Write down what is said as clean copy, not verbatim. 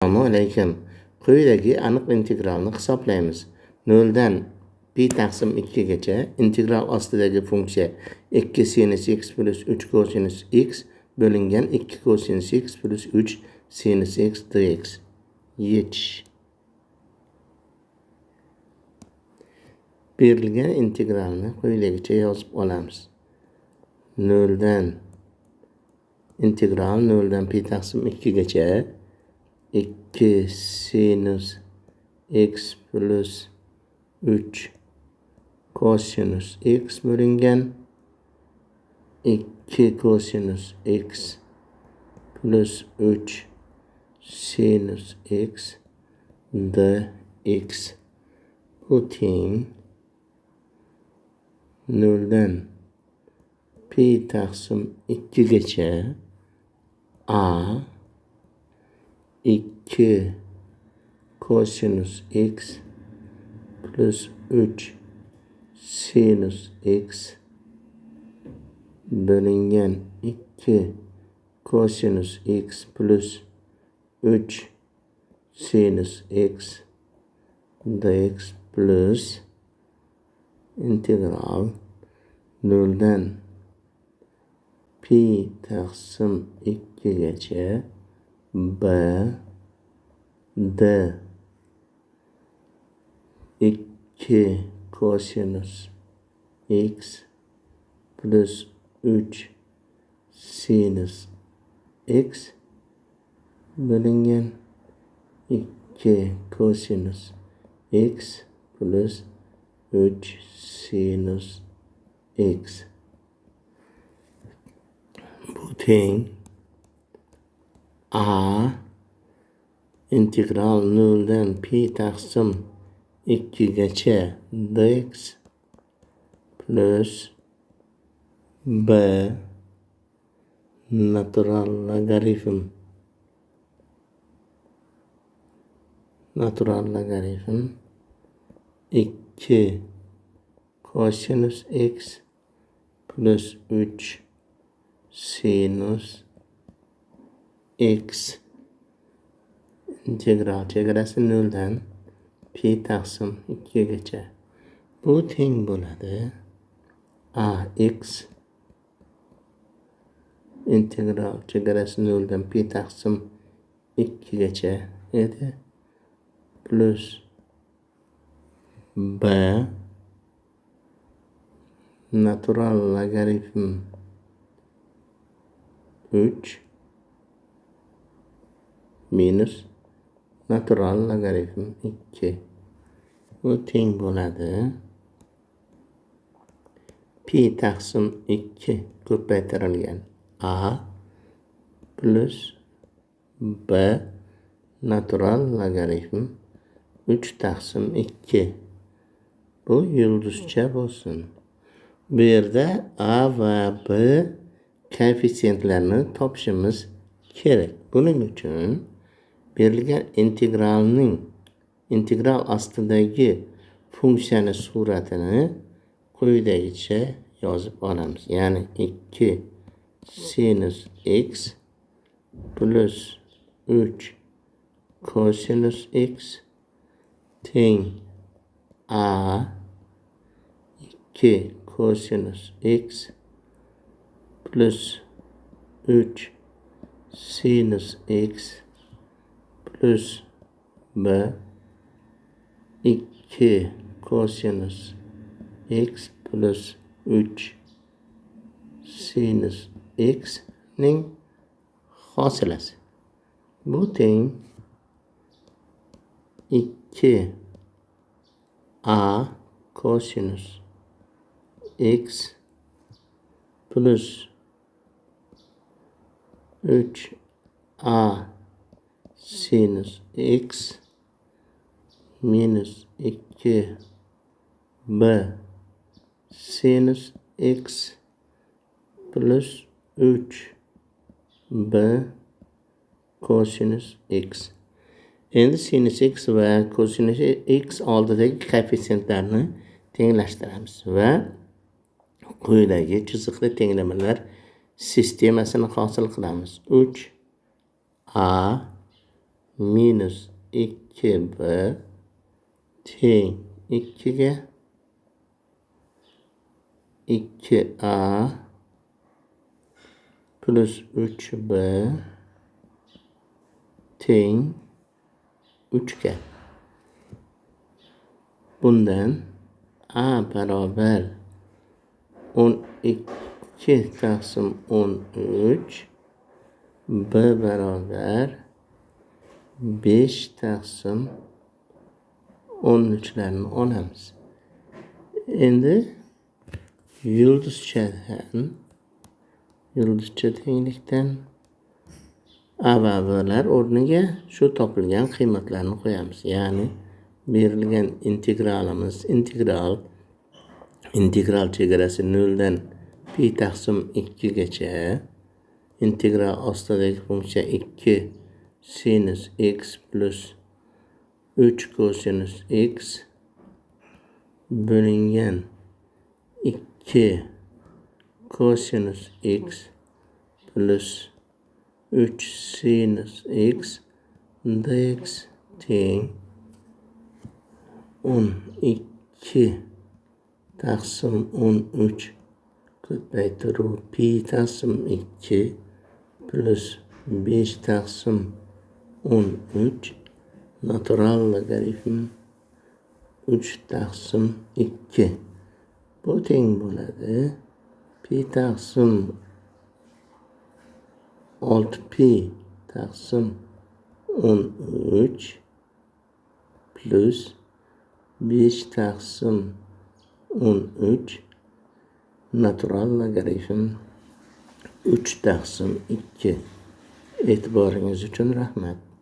Assalomu alaykum. Quyidagi aniq integralni hisoblaymiz. 0 dan pi taqsim 2 gacha integral ostidagi funksiya 2 sinus x plus 3 cosinus x bo'lingan 2 cosinus x plus 3 sinus x dx. Yechish. Berilgan integralni quyidagicha yozib olamiz. 0 dan integral 0 dan pi taqsim 2 gacha 2 sinus x plus 3 cosinus x bo'lingan 2 cosinus x plus 3 sinus x dx. Bu teng 0 dan pi taqsim 2 gacha a 2 cosinus x plus 3 sinus x bo'lingan 2 cosinus x plus 3 sinus x dx plus integral 0 dan pi taqsim 2 gacha b d 2 cosinus x plus 3 sinus x bo'lingan 2 cosinus x plus 3 sinus x. Bu teng a integral 0 dan pi taqsim 2 gacha dx plus b natural logaritm 2 cosinus x plus 3 sinus x integral chegarasi 0 dan pi taqsim 2 gacha. Bu teng bo'ladi a x integral chegarasi 0 dan pi taqsim 2 gacha edi plus b natural logaritm 3 minus natural logaritm 2. Bu teng bo'ladi pi taqsim 2 ko'paytirilgan a plus b natural logaritm 3 taqsim 2. Bu yulduzcha bo'lsin. Bu yerda a va b koeffitsiyentlarni topishimiz kerak. Buning uchun berilgan integral ostidagi funksiyani suratini quyidagicha yozib olamiz. Ya'ni 2 sinus x plus 3 cosinus x teng a 2 cosinus x plus 3 sinus x plus b 2 cosinus x plus 3 sinus x ning hosilasi. Bu teng 2 a cosinus x plus 3 a sinus x minus 2 b sinus x plus 3 b cosinus x. Endi sinus x va cosinus x oldidagi koeffitsiyentlarni tenglashtiramiz va quyidagi chiziqli tenglamalar sistemasini hosil qilamiz. 3 a minus 2b teng 2'ga 2a plus 3b teng 3'ga. Bundan a beraber 12 taqsim 13, b beraber 5 taqsim 13'lerini olamiz. Endi yulduzcha tenglikdan a va b'lar o'rniga shu topilgan qiymatlarni qo'yamiz. Ya'ni berilgan integralimiz integral chegarasi 0 dan pi taqsim 2 gacha. Integral ostidagi funksiya 2 sinus x plus 3 kosinus x bo'lingan 2 kosinus x plus 3 sinus x dx teng 12 taqsim 13 ko'paytiruv pi taqsim 2 plus 5 taqsim 13 natural logaritm 3 taqsim 2. Bu teng bo'ladi. Pi taqsim 6pi taqsim 13 plus 5 taqsim 13 natural logaritm 3 taqsim 2. E'tiboringiz uchun rahmat.